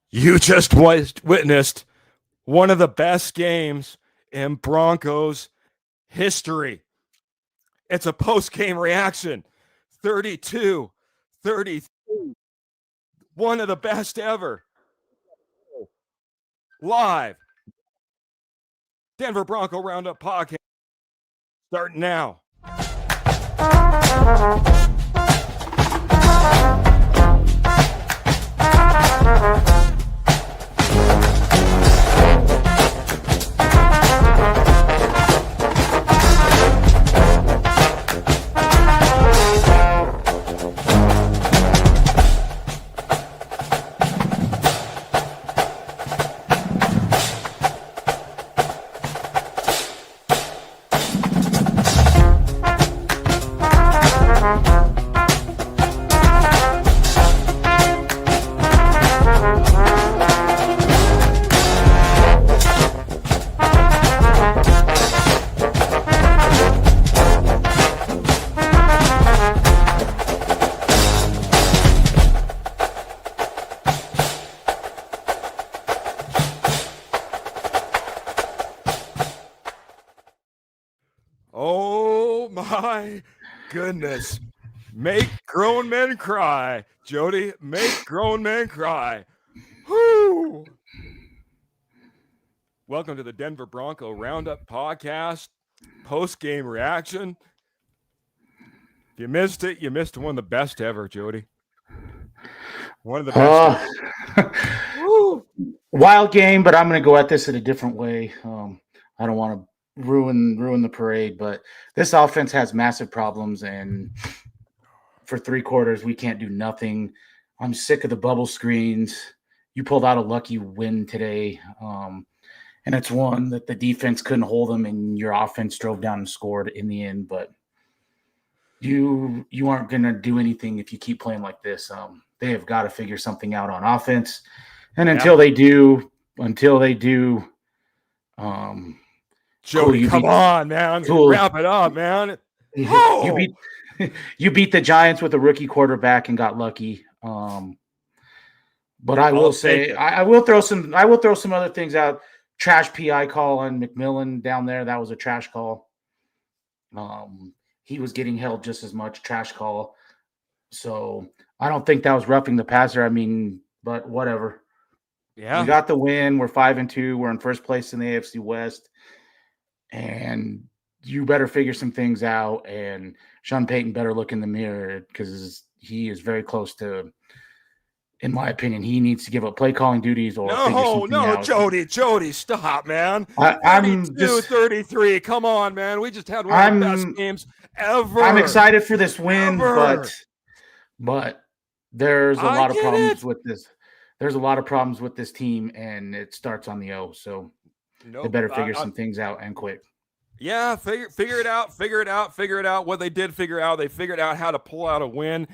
You just witnessed one of the best games in Broncos history. It's a post-game reaction. 32-33. One of the best ever. Live. Denver Bronco Roundup podcast. Starting now. Oh my goodness. Make grown men cry. Jody, make grown men cry. Whoo! Welcome to the Denver Bronco Roundup podcast, post-game reaction. If you missed it, you missed one of the best ever, Jody. One of the best ever. Wild game, but I'm going to go at this in a different way. I don't want to ruin the parade, but this offense has massive problems, and for 3 quarters we can't do nothing. I'm sick of the bubble screens. You pulled out a lucky win today, and it's one that the defense couldn't hold them, and your offense drove down and scored in the end. But you aren't going to do anything if you keep playing like this. They have got to figure something out on offense, and until they do, Jody, come on, man. Wrap it up, man. You beat the Giants with a rookie quarterback and got lucky. But I will say I will throw some other things out. Trash PI call on McMillan down there. That was a trash call. He was getting held just as much. Trash call. So I don't think that was roughing the passer. I mean, but whatever. Yeah. We got the win. We're 5-2. We're in first place in the AFC West. And you better figure some things out. And Sean Payton better look in the mirror because he is very close to, in my opinion, he needs to give up play calling duties or figure something out. Jody, stop, man. I'm 32-33. Come on, man. We just had one of the best games ever. I'm excited for this win, but there's a lot of problems with this. There's a lot of problems with this team, and it starts on the O. So they better figure some things out and quick. Yeah, figure it out. What they did figure out, they figured out how to pull out a win,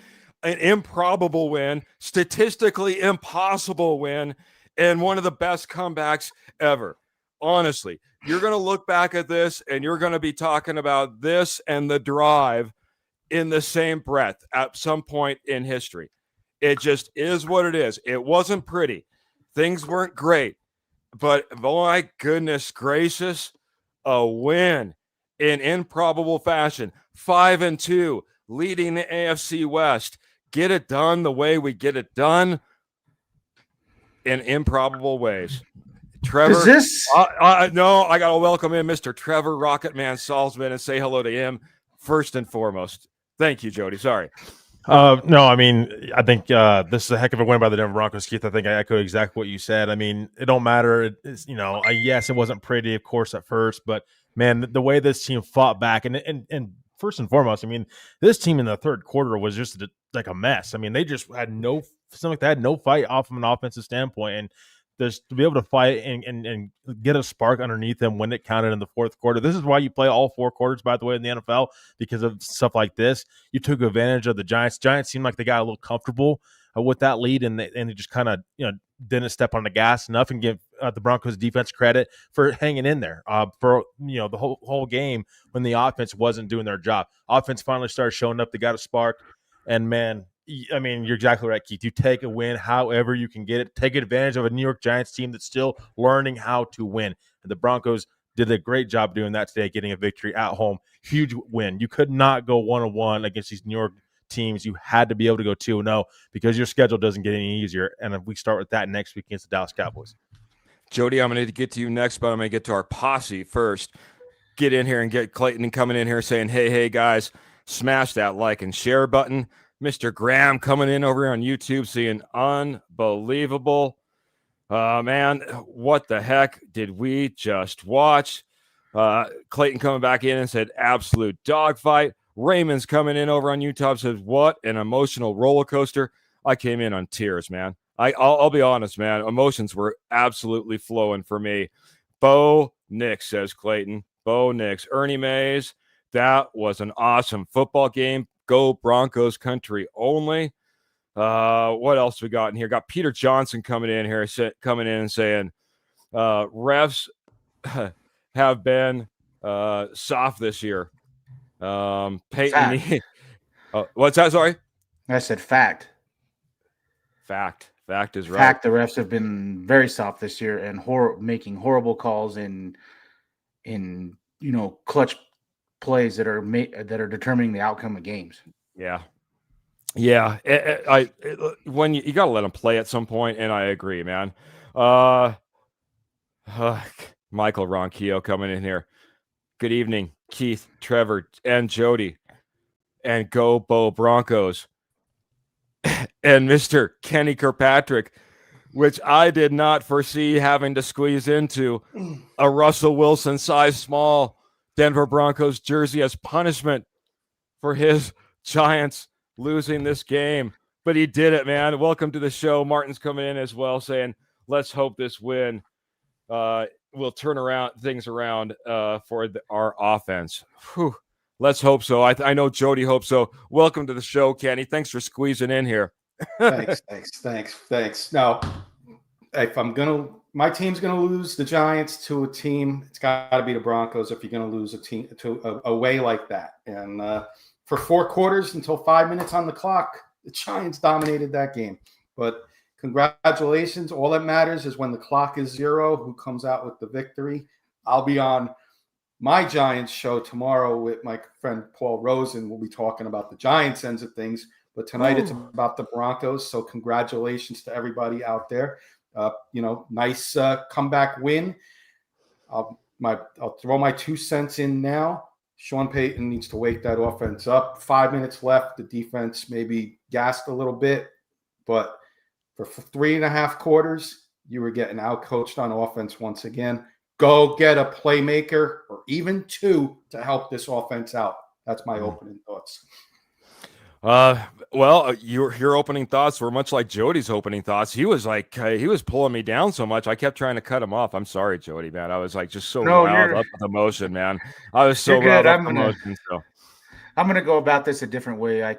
an improbable win, statistically impossible win, and one of the best comebacks ever. Honestly, you're going to look back at this, and you're going to be talking about this and the drive in the same breath at some point in history. It just is what it is. It wasn't pretty. Things weren't great. But my goodness gracious, a win in improbable fashion. 5-2, leading the AFC West. Get it done the way we get it done in improbable ways. Trevor, I got to welcome in Mr. Trevor Rocketman Salzman and say hello to him first and foremost. Thank you, Jody. Sorry. No, I mean, I think this is a heck of a win by the Denver Broncos, Keith. I think I echo exactly what you said. I mean, it don't matter. It's, yes, it wasn't pretty, of course, at first, but man, the way this team fought back and first and foremost, I mean, this team in the third quarter was just like a mess. I mean, they just had no fight off from an offensive standpoint, and just to be able to fight and get a spark underneath them when it counted in the fourth quarter. This is why you play all 4 quarters, by the way, in the NFL, because of stuff like this. You took advantage of the Giants. Giants seemed like they got a little comfortable with that lead, and they just kind of didn't step on the gas enough and give the Broncos defense credit for hanging in there for the whole game when the offense wasn't doing their job. Offense finally started showing up. They got a spark, and man, I mean, you're exactly right, Keith. You take a win however you can get it. Take advantage of a New York Giants team that's still learning how to win. And the Broncos did a great job doing that today, getting a victory at home. Huge win. You could not go 1-1 against these New York teams. You had to be able to go 2-0 because your schedule doesn't get any easier. And if we start with that next week against the Dallas Cowboys. Jody, I'm going to get to you next, but I'm going to get to our posse first. Get in here and get Clayton coming in here saying, hey, guys, smash that like and share button. Mr. Graham coming in over on YouTube saying, unbelievable. Man, what the heck did we just watch? Clayton coming back in and said, absolute dogfight. Raymond's coming in over on YouTube, says, what an emotional roller coaster. I came in on tears, man. I'll be honest, man. Emotions were absolutely flowing for me. Bo Nix, says Clayton. Bo Nix. Ernie Mays, that was an awesome football game. Go Broncos country only. What else we got in here? Got Peter Johnson coming in and saying, refs have been soft this year. Peyton, what's that? Sorry, I said fact. Fact is right. Fact. The refs have been very soft this year and making horrible calls in clutch plays that are determining the outcome of games. Yeah. When you got to let them play at some point, and I agree, man. Michael Ronquillo coming in here. Good evening, Keith, Trevor, and Jody, and go Bo Broncos. And Mr. Kenny Kirkpatrick, which I did not foresee having to squeeze into a Russell Wilson size small Denver Broncos jersey as punishment for his Giants losing this game. But he did it, man. Welcome to the show. Martin's coming in as well saying, let's hope this win will turn things around for our offense. Whew. Let's hope so. I know Jody hopes so. Welcome to the show, Kenny. Thanks for squeezing in here. Thanks. Now, if my team's gonna lose the Giants to a team, it's got to be the Broncos. If you're gonna lose a team to a way like that, and for 4 quarters until 5 minutes on the clock, the Giants dominated that game. But congratulations. All that matters is when the clock is 0, who comes out with the victory. I'll be on my Giants show tomorrow with my friend Paul Rosen. We'll be talking about the Giants ends of things, but tonight it's about the Broncos. So congratulations to everybody out there. Nice comeback win. I'll throw my 2 cents in now. Sean Payton needs to wake that offense up. 5 minutes left. The defense maybe gassed a little bit, but for 3.5 quarters, you were getting outcoached on offense once again. Go get a playmaker or even 2 to help this offense out. That's my opening thoughts. Well, your opening thoughts were much like Jody's opening thoughts. He was pulling me down so much. I kept trying to cut him off. I'm sorry, Jody, man. I was like just so riled up with emotion, man. I was so riled up with emotion. So I'm gonna go about this a different way.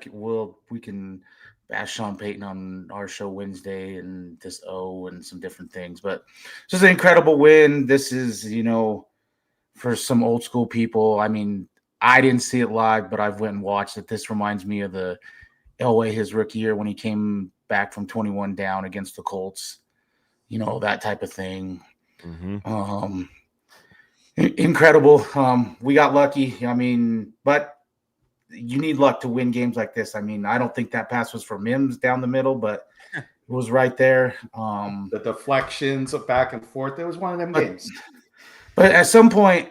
We can bash Sean Payton on our show Wednesday and this and some different things, but it's just an incredible win. This is, for some old school people. I mean, I didn't see it live, but I've went and watched it. This reminds me of the Elway, his rookie year, when he came back from 21 down against the Colts, that type of thing. Mm-hmm. Incredible. We got lucky. But you need luck to win games like this. I don't think that pass was for Mims down the middle, but it was right there. The deflections of back and forth. It was one of them games. But at some point,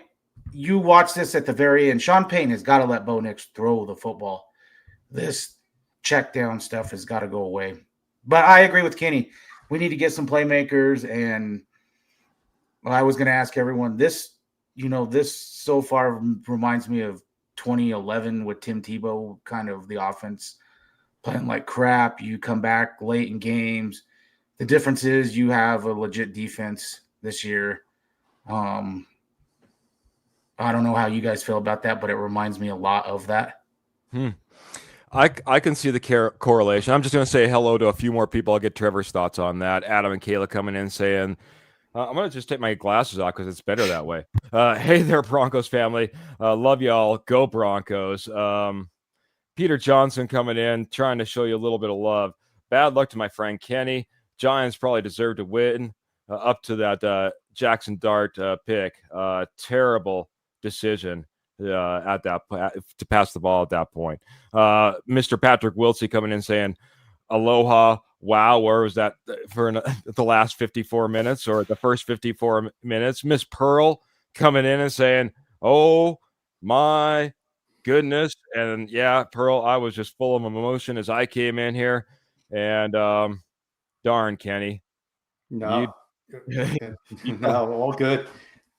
you watch this at the very end. Sean Payton has got to let Bo Nix throw the football. This check down stuff has got to go away. But I agree with Kenny. We need to get some playmakers. And I was going to ask everyone, this so far reminds me of 2011 with Tim Tebow, kind of the offense playing like crap. You come back late in games. The difference is you have a legit defense this year. I don't know how you guys feel about that, but it reminds me a lot of that. I can see the correlation. I'm just going to say hello to a few more people. I'll get Trevor's thoughts on that. Adam and Kayla coming in saying, I'm going to just take my glasses off because it's better that way. Hey there, Broncos family. Love y'all. Go Broncos. Peter Johnson coming in, trying to show you a little bit of love. Bad luck to my friend Kenny. Giants probably deserve to win up to that Jackson Dart pick. Terrible decision at that to pass the ball at that point. Mr. Patrick Wiltsey coming in saying, aloha, wow, where was that for the last 54 minutes or the first 54 minutes? Miss Pearl coming in and saying, oh my goodness. And yeah, Pearl, I was just full of emotion as I came in here. And darn, Kenny. No, no, all good.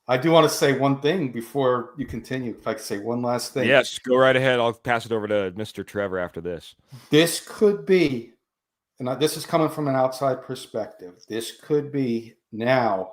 I do want to say one thing before you continue. If I could say one last thing. Yes, go right ahead. I'll pass it over to Mr. Trevor after this. This could be, and this is coming from an outside perspective, this could be now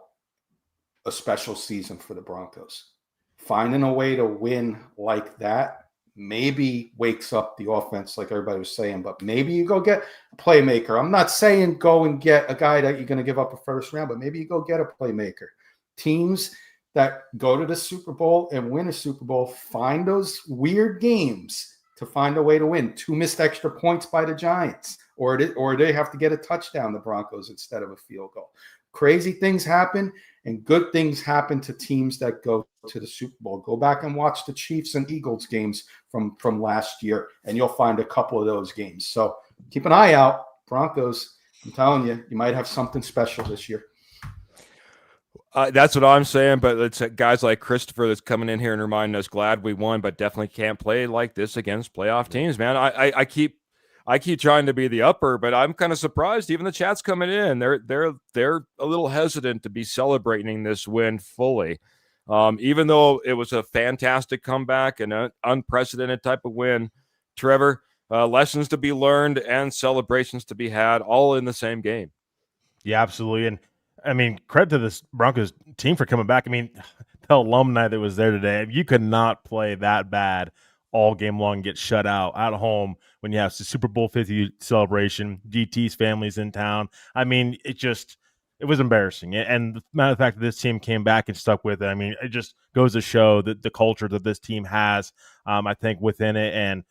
a special season for the Broncos. Finding a way to win like that maybe wakes up the offense, like everybody was saying, but maybe you go get a playmaker. I'm not saying go and get a guy that you're going to give up a first round, but maybe you go get a playmaker. Teams that go to the Super Bowl and win a Super Bowl find those weird games to find a way to win. 2 missed extra points by the Giants, or they have to get a touchdown, the Broncos, instead of a field goal. Crazy things happen, and good things happen to teams that go to the Super Bowl. Go back and watch the Chiefs and Eagles games from last year, and you'll find a couple of those games. So keep an eye out. Broncos, I'm telling you, you might have something special this year. That's what I'm saying, but it's guys like Christopher that's coming in here and reminding us glad we won, but definitely can't play like this against playoff teams, man. I keep trying to be the upper, but I'm kind of surprised. Even the chat's coming in, they're a little hesitant to be celebrating this win fully, even though it was a fantastic comeback and an unprecedented type of win. Trevor, lessons to be learned and celebrations to be had, all in the same game. Yeah, absolutely. And I mean, credit to this Broncos team for coming back. I mean, the alumni that was there today, you could not play that bad all game long and get shut out at home when you have the Super Bowl 50 celebration. GT's family's in town. I mean, it was embarrassing. And the matter of fact that this team came back and stuck with it, I mean, it just goes to show that the culture that this team has, I think, within it. And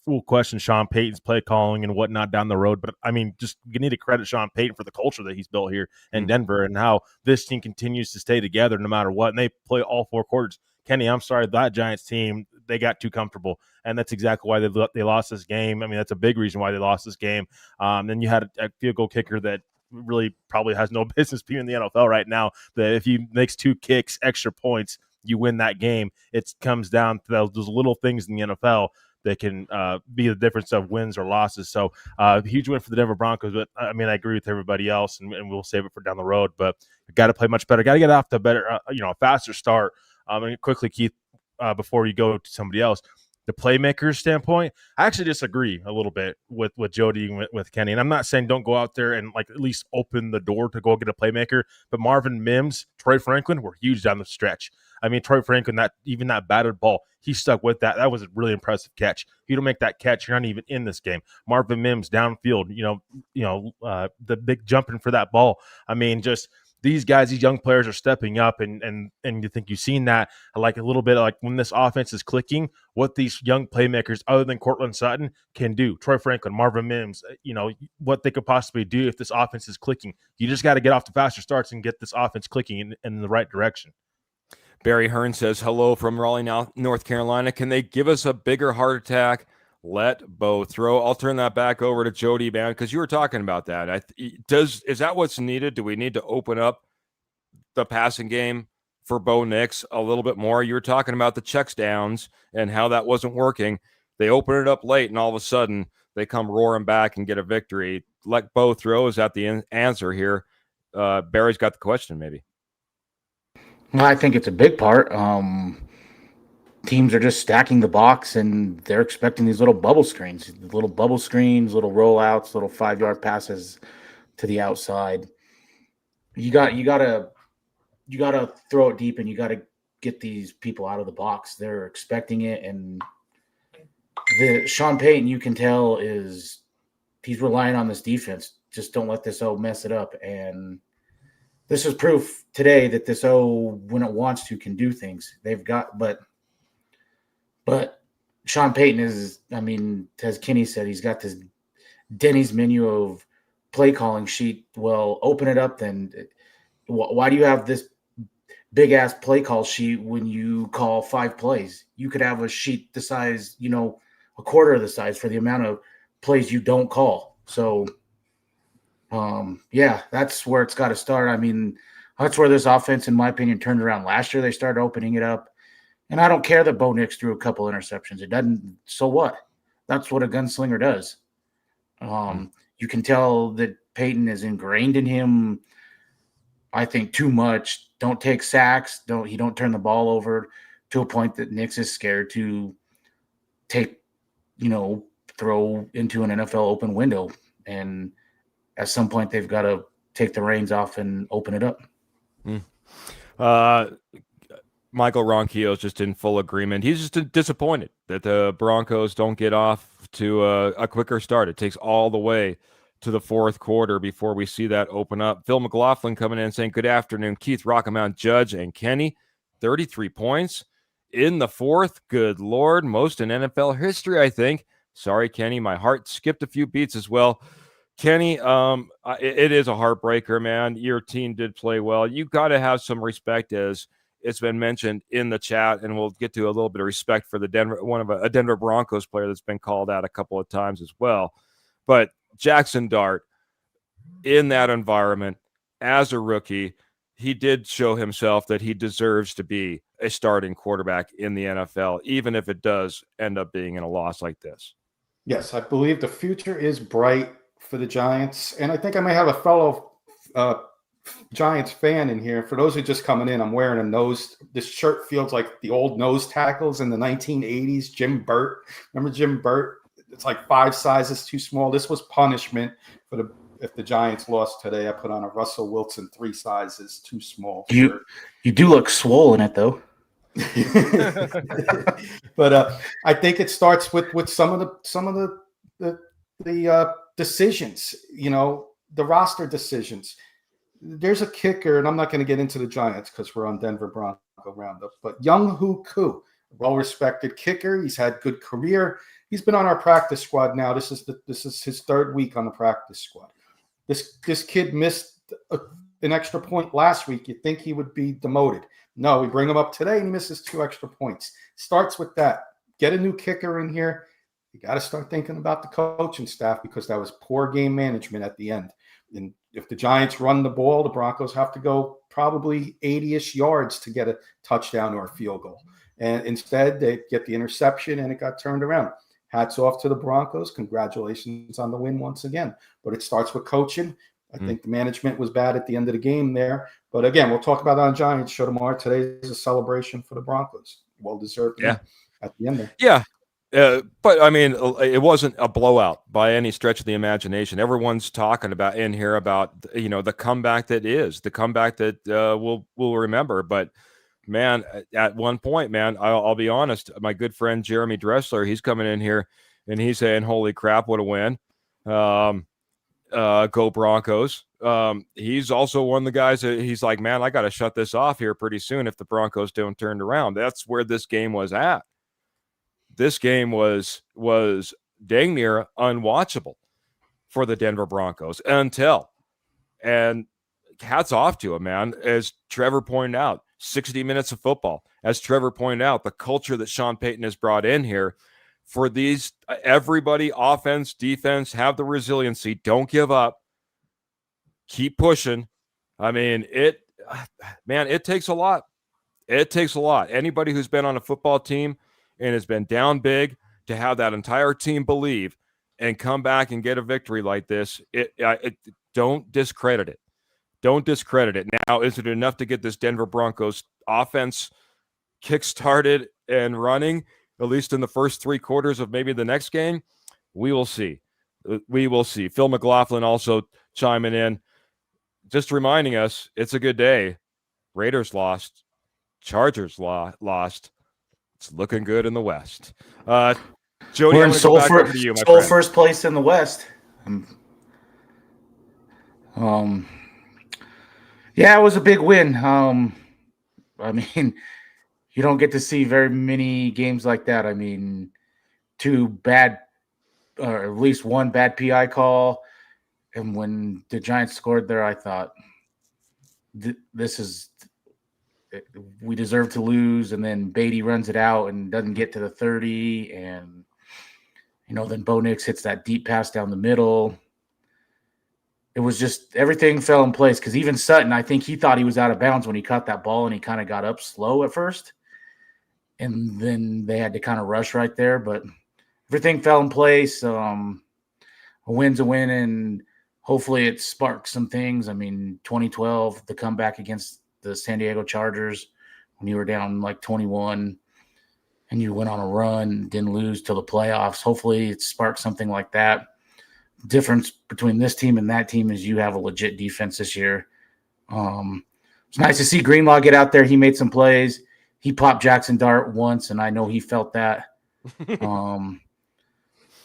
we'll question Sean Payton's play calling and whatnot down the road, but I mean, just you need to credit Sean Payton for the culture that he's built here in Denver and how this team continues to stay together no matter what. And they play all 4 quarters. Kenny, I'm sorry, that Giants team, they got too comfortable, and that's exactly why they lost this game. I mean, that's a big reason why they lost this game. Then you had a field goal kicker that really probably has no business being in the NFL right now, that if he makes 2 kicks, extra points, you win that game. It comes down to those little things in the NFL that can be the difference of wins or losses. So huge win for the Denver Broncos. But I mean, I agree with everybody else, and we'll save it for down the road. But got to play much better. Got to get off to a better, a faster start. And quickly, Keith, before you go to somebody else, the playmaker standpoint, I actually disagree a little bit with Jody and with Kenny. And I'm not saying don't go out there and like at least open the door to go get a playmaker. But Marvin Mims, Troy Franklin were huge down the stretch. I mean, Troy Franklin, that batted ball, he stuck with that. That was a really impressive catch. If you don't make that catch, you're not even in this game. Marvin Mims downfield, the big jumping for that ball. I mean, just these guys, these young players are stepping up, and you think you've seen that like a little bit like when this offense is clicking, what these young playmakers other than Cortland Sutton can do. Troy Franklin, Marvin Mims, what they could possibly do if this offense is clicking. You just got to get off to faster starts and get this offense clicking in the right direction. Barry Hearn says, hello from Raleigh, North Carolina. Can they give us a bigger heart attack? Let Bo throw. I'll turn that back over to Jody, man, because you were talking about that. Is that what's needed? Do we need to open up the passing game for Bo Nix a little bit more? You were talking about the checks downs and how that wasn't working. They open it up late, and all of a sudden they come roaring back and get a victory. Let Bo throw. Is that the answer here? Barry's got the question, maybe. Well, I think it's a big part. Teams are just stacking the box, and they're expecting these little bubble screens, little rollouts, little 5-yard passes to the outside. You gotta throw it deep, and you gotta get these people out of the box. They're expecting it, and the Sean Payton, you can tell, is he's relying on this defense. Just don't let this mess it up. And this is proof today that this when it wants to, can do things. They've got, but Sean Payton is, as Kenny said, he's got this Denny's menu of play calling sheet. Well, open it up then. Why do you have this big ass play call sheet when you call 5 plays? You could have a sheet the size, a quarter of the size for the amount of plays you don't call. So, that's where it's got to start. That's where this offense, in my opinion, turned around last year. They started opening it up. And I don't care that Bo Nix threw a couple interceptions. It doesn't. So what? That's what a gunslinger does. You can tell that Peyton is ingrained in him, I think, too much. Don't take sacks. He don't turn the ball over to a point that Nix is scared to take, throw into an NFL open window. And at some point, they've got to take the reins off and open it up. Michael Ronquillo is just in full agreement. He's just disappointed that the Broncos don't get off to a quicker start. It takes all the way to the fourth quarter before we see that open up. Phil McLaughlin coming in saying, good afternoon, Keith, Rockamount, Judge, and Kenny. 33 points in the fourth. Good Lord. Most in NFL history, I think. Sorry, Kenny. My heart skipped a few beats as well. Kenny, it is a heartbreaker, man. Your team did play well. You got to have some respect, as it's been mentioned in the chat, and we'll get to a little bit of respect for the Denver Broncos player that's been called out a couple of times as well. But Jackson Dart, in that environment, as a rookie, he did show himself that he deserves to be a starting quarterback in the NFL, even if it does end up being in a loss like this. Yes, I believe the future is bright for the Giants, and I think I may have a fellow Giants fan in here. For those who are just coming in, I'm wearing this shirt feels like the old nose tackles in the 1980s. Jim Burt. Remember Jim Burt? It's like 5 sizes too small. This was punishment if the Giants lost today. I put on a Russell Wilson 3 sizes too small shirt. You do look swollen it though. But I think it starts with some of the decisions, the roster decisions. There's a kicker, and I'm not going to get into the Giants because we're on Denver Bronco Roundup, but Young-Hoo Koo, well-respected kicker. He's had good career. He's been on our practice squad now. This is his 3rd week on the practice squad. This kid missed an extra point last week. You'd think he would be demoted. No, we bring him up today, and he misses 2 extra points. Starts with that. Get a new kicker in here. You got to start thinking about the coaching staff, because that was poor game management at the end. And if the Giants run the ball, the Broncos have to go probably 80-ish yards to get a touchdown or a field goal. And instead, they get the interception, and it got turned around. Hats off to the Broncos. Congratulations on the win once again. But it starts with coaching. I think the management was bad at the end of the game there. But again, we'll talk about it on Giants show tomorrow. Today is a celebration for the Broncos. Well-deserved at the end there. Yeah. But it wasn't a blowout by any stretch of the imagination. Everyone's talking about in here about, the comeback that we'll remember. But man, at one point, man, I'll be honest, my good friend Jeremy Dressler, he's coming in here and he's saying, holy crap, what a win. Go Broncos. He's also one of the guys that he's like, man, I got to shut this off here pretty soon if the Broncos don't turn around. That's where this game was at. This game was dang near unwatchable for the Denver Broncos and hats off to him, man. As Trevor pointed out, 60 minutes of football. As Trevor pointed out, the culture that Sean Payton has brought in here for these, everybody, offense, defense, have the resiliency. Don't give up. Keep pushing. It takes a lot. It takes a lot. Anybody who's been on a football team and has been down big, to have that entire team believe and come back and get a victory like this, don't discredit it. Don't discredit it. Now, is it enough to get this Denver Broncos offense kick-started and running, at least in the first 3 quarters of maybe the next game? We will see. We will see. Phil McLaughlin also chiming in, just reminding us it's a good day. Raiders lost. Chargers lost. It's looking good in the West. Jody, we're in sole first place in the West. Yeah, it was a big win. You don't get to see very many games like that. 2 bad, or at least 1 bad PI call. And when the Giants scored there, I thought, this is, we deserve to lose. And then Beatty runs it out and doesn't get to the 30. And, then Bo Nix hits that deep pass down the middle. It was just, everything fell in place, because even Sutton, I think he thought he was out of bounds when he caught that ball, and he kind of got up slow at first. And then they had to kind of rush right there. But everything fell in place. A win's a win, and hopefully it sparks some things. I mean, 2012, the comeback against the San Diego Chargers, when you were down like 21 and you went on a run, didn't lose till the playoffs. Hopefully it sparks something like that. Difference between this team and that team is you have a legit defense this year. It's nice to see Greenlaw get out there. He made some plays. He popped Jackson Dart once, and I know he felt that.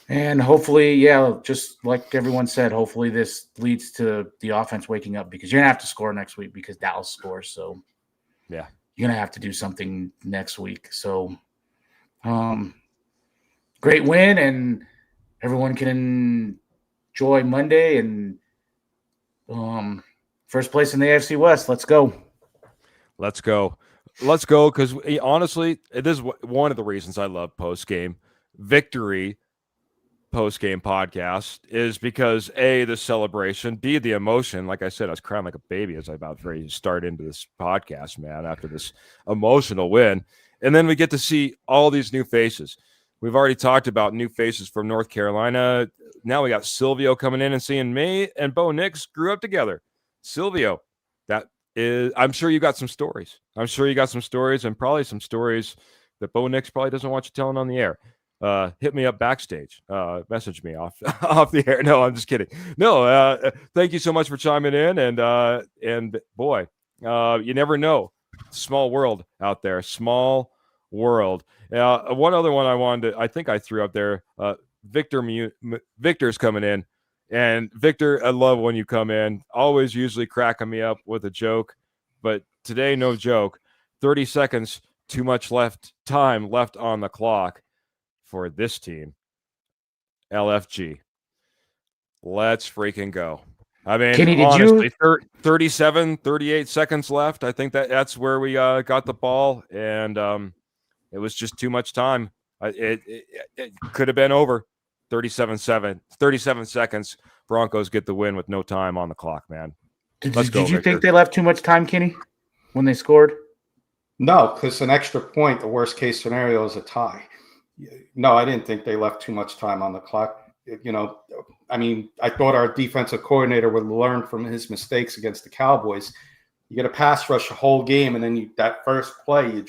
And hopefully, just like everyone said, hopefully this leads to the offense waking up, because you're going to have to score next week because Dallas scores. So, yeah, you're going to have to do something next week. So, great win, and everyone can enjoy Monday and first place in the AFC West. Let's go. Let's go. Let's go, because honestly, this is one of the reasons I love post-game victory. Post-game podcast is because A, the celebration, B, the emotion. Like I said, I was crying like a baby as I about ready to start into this podcast, man, after this emotional win. And then we get to see all these new faces. We've already talked about new faces from North Carolina. Now we got Silvio coming in and seeing May and Bo Nix grew up together. Silvio, I'm sure you got some stories. I'm sure you got some stories, and probably some stories that Bo Nix probably doesn't want you telling on the air. Hit me up backstage. Message me off the air. No, I'm just kidding. No, thank you so much for chiming in. And boy, you never know. Small world out there. Small world. One other one I think I threw up there. Victor's coming in. And Victor, I love when you come in. Always usually cracking me up with a joke. But today, no joke. 30 seconds, too much time left on the clock for this team. LFG. Let's freaking go. I mean, Kenny, honestly, 37, 38 seconds left. I think that's where we got the ball, and it was just too much time. It could have been over. 37 seconds. Broncos get the win with no time on the clock, man. Did you think they left too much time, Kenny, when they scored? No, because an extra point, the worst case scenario, is a tie. No, I didn't think they left too much time on the clock. I mean, I thought our defensive coordinator would learn from his mistakes against the Cowboys. You get a pass rush a whole game, and then that first play, you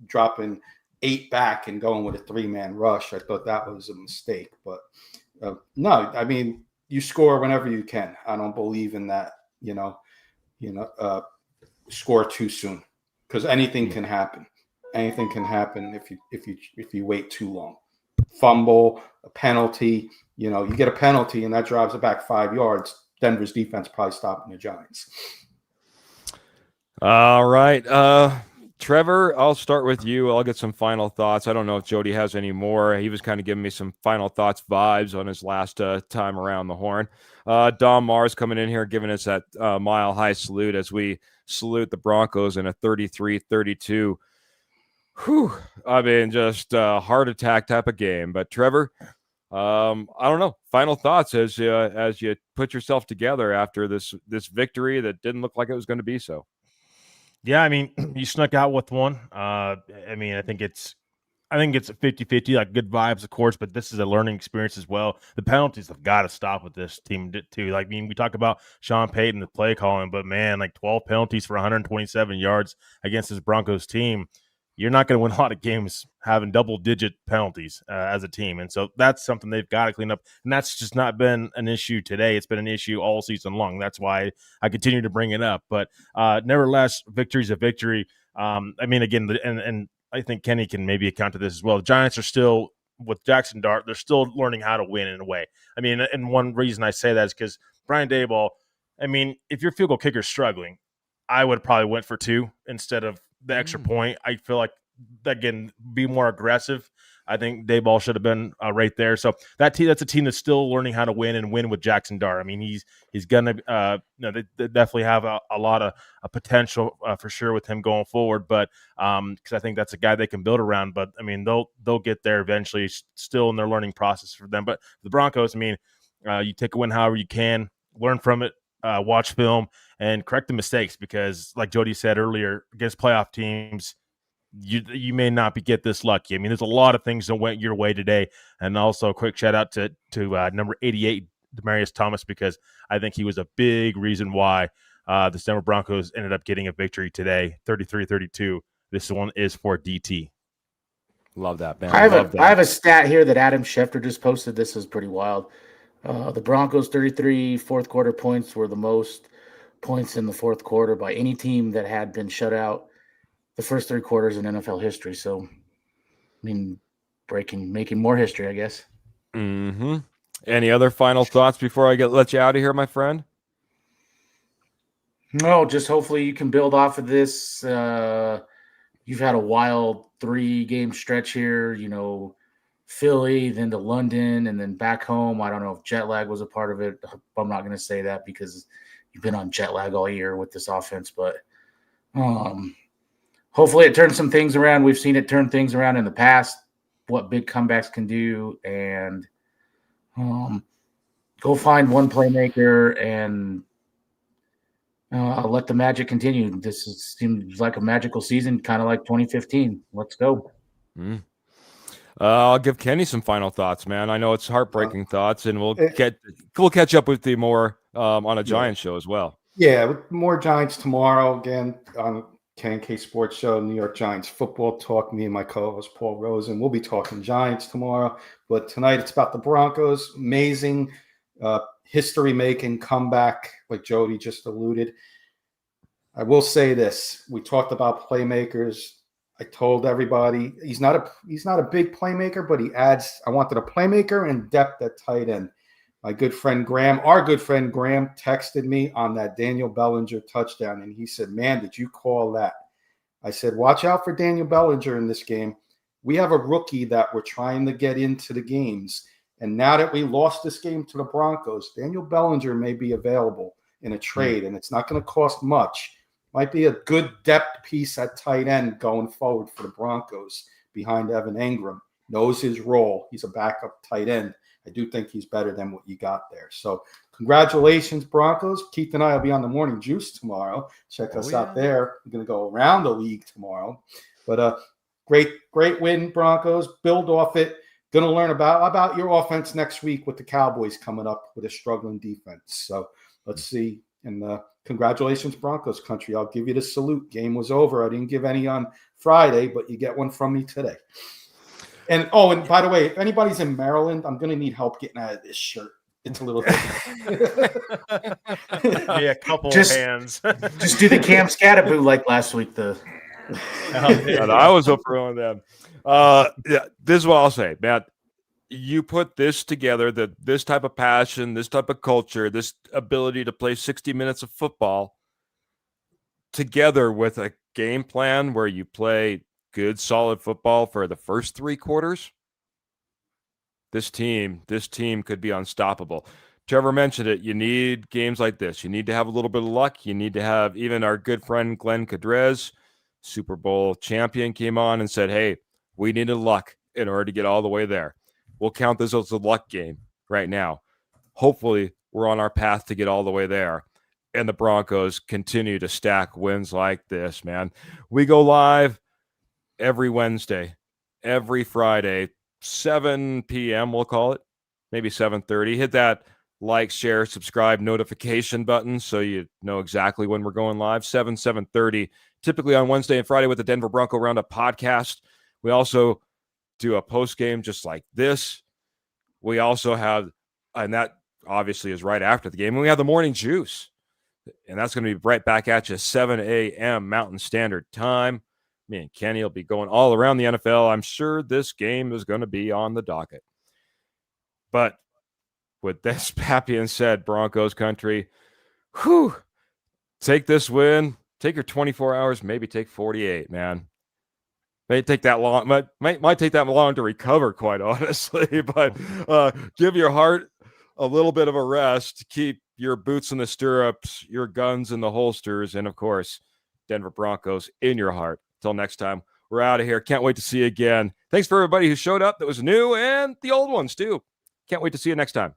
dropping 8 back and going with a 3-man rush. I thought that was a mistake. But no, I mean, you score whenever you can. I don't believe in that, score too soon, because anything can happen. Anything can happen if you wait too long. Fumble, a penalty, you get a penalty and that drives it back 5 yards. Denver's defense probably stopping the Giants. All right. Trevor, I'll start with you. I'll get some final thoughts. I don't know if Jody has any more. He was kind of giving me some final thoughts vibes on his last time around the horn. Dom Mars coming in here giving us that mile-high salute as we salute the Broncos in a 33-32. Whew. I mean, just a heart attack type of game. But Trevor, I don't know. Final thoughts as you put yourself together after this victory that didn't look like it was going to be so. Yeah, I mean, you snuck out with one. I mean, I think it's a 50-50, like good vibes, of course, but this is a learning experience as well. The penalties have got to stop with this team too. Like, I mean, we talk about Sean Payton, the play calling, but man, like 12 penalties for 127 yards against this Broncos team. You're not going to win a lot of games having double-digit penalties as a team. And so that's something they've got to clean up. And that's just not been an issue today. It's been an issue all season long. That's why I continue to bring it up. But nevertheless, victory's a victory. I mean, again, and I think Kenny can maybe account to this as well. The Giants are still, with Jackson Dart, they're still learning how to win in a way. I mean, and one reason I say that is because Brian Daboll, I mean, if your field goal kicker's struggling, I would probably went for 2 instead of the extra point. I feel like, again, be more aggressive. I think Dayball should have been right there. So that's a team that's still learning how to win and win with Jackson Dart. I mean, he's gonna they definitely have a lot of potential for sure with him going forward. But because I think that's a guy they can build around. But I mean, they'll get there eventually. Still in their learning process for them. But the Broncos, I mean, you take a win however you can, learn from it, watch film, and correct the mistakes. Because like Jody said earlier, against playoff teams, you may not get this lucky. I mean, there's a lot of things that went your way today. And also a quick shout out to number 88, Demaryius Thomas, because I think he was a big reason why the Denver Broncos ended up getting a victory today, 33-32. This one is for DT. Love that, man. I have a stat here that Adam Schefter just posted. This is pretty wild. The Broncos' 33 fourth quarter points were the most points in the fourth quarter by any team that had been shut out the first 3 quarters in NFL history. So, I mean, making more history, I guess. Mm-hmm. Any other final thoughts before I let you out of here, my friend? No, just hopefully you can build off of this. You've had a wild 3-game stretch here, Philly, then to London, and then back home. I don't know if jet lag was a part of it. I'm not going to say that because you've been on jet lag all year with this offense, but hopefully it turns some things around. We've seen it turn things around in the past, what big comebacks can do, and go find one playmaker and let the magic continue. Seems like a magical season, kind of like 2015. Let's go. I'll give Kenny some final thoughts, man. I know it's heartbreaking thoughts, and we'll catch up with you more on a Giants show as well. Yeah, with more Giants tomorrow again on K&K Sports Show, New York Giants football talk. Me and my co-host Paul Rosen, we'll be talking Giants tomorrow. But tonight it's about the Broncos. Amazing history-making comeback, like Jody just alluded. I will say this: we talked about playmakers. I told everybody he's not a big playmaker, but he adds. I wanted a playmaker and depth at tight end. Our good friend Graham, texted me on that Daniel Bellinger touchdown, and he said, "Man, did you call that?" I said, "Watch out for Daniel Bellinger in this game. We have a rookie that we're trying to get into the games, and now that we lost this game to the Broncos, Daniel Bellinger may be available in a trade, and it's not going to cost much. Might be a good depth piece at tight end going forward for the Broncos behind Evan Engram. Knows his role. He's a backup tight end. I do think he's better than what you got there. So congratulations, Broncos. Keith and I will be on the Morning Juice tomorrow. Check us out there. We're going to go around the league tomorrow. But great win, Broncos. Build off it. Going to learn about your offense next week with the Cowboys coming up with a struggling defense. So let's see. And congratulations, Broncos country. I'll give you the salute. Game was over. I didn't give any on Friday, but you get one from me today. And by the way, if anybody's in Maryland, I'm going to need help getting out of this shirt. It's a little a couple hands. Just do the Cam Scatterboo like last week. I was up for one of them. This is what I'll say, Matt. You put this together, this type of passion, this type of culture, this ability to play 60 minutes of football together with a game plan where you play good, solid football for the first 3 quarters. This team could be unstoppable. Trevor mentioned it. You need games like this. You need to have a little bit of luck. You need to have even our good friend Glenn Cadrez, Super Bowl champion, came on and said, hey, we needed luck in order to get all the way there. We'll count this as a luck game right now. Hopefully, we're on our path to get all the way there. And the Broncos continue to stack wins like this, man. We go live every Wednesday, every Friday, 7 p.m., we'll call it, maybe 7:30. Hit that like, share, subscribe, notification button so you know exactly when we're going live. 7:30, typically on Wednesday and Friday with the Denver Bronco Roundup podcast. We also do a post game just like this. We also have, and that obviously is right after the game, and we have the Morning Juice. And that's going to be right back at you, 7 a.m. Mountain Standard Time. Me and Kenny will be going all around the NFL. I'm sure this game is going to be on the docket. But with this being said, Broncos country, take this win. Take your 24 hours, maybe take 48, man. Might take that long. Might take that long to recover, quite honestly. But give your heart a little bit of a rest. Keep your boots in the stirrups, your guns in the holsters, and of course, Denver Broncos in your heart. Till next time, we're out of here. Can't wait to see you again. Thanks for everybody who showed up that was new and the old ones too. Can't wait to see you next time.